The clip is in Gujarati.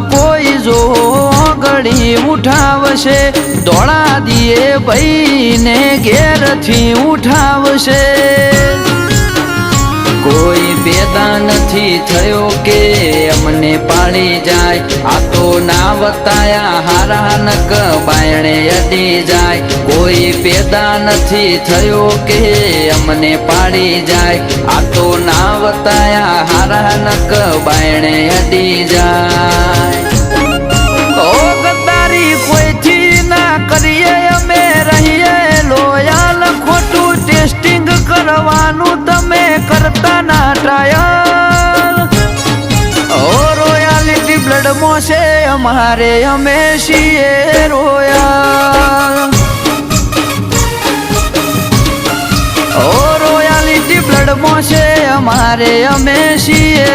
કોઈ જો ઘડી ઉઠાવશે દોડા દીએ ભાઈને ઘેરથી ઉઠાવશે કોઈ પેદા નથી થયો કે અમને પાડી જાય આ તો ના વતાયા હારા નક બાયણે અડી જાય કોઈ પેદા નથી થયો કે અમને પાડી જાય આ તો ના વતાયા હારા નક બાયણે અડી જાય ઓ ગદ્દારી કોઈથી ના કરીએ અમે રહીએ લોયલ ખોટું ટેસ્ટિંગ કરવાનું તમે કરતા ના ટ્રાયલ ઓ રોયાલિટી બ્લડમાં છે અમારે અમે છીએ રોયલ ઓ રોયાલિટી બ્લડમાં છે અમારે અમે છીએ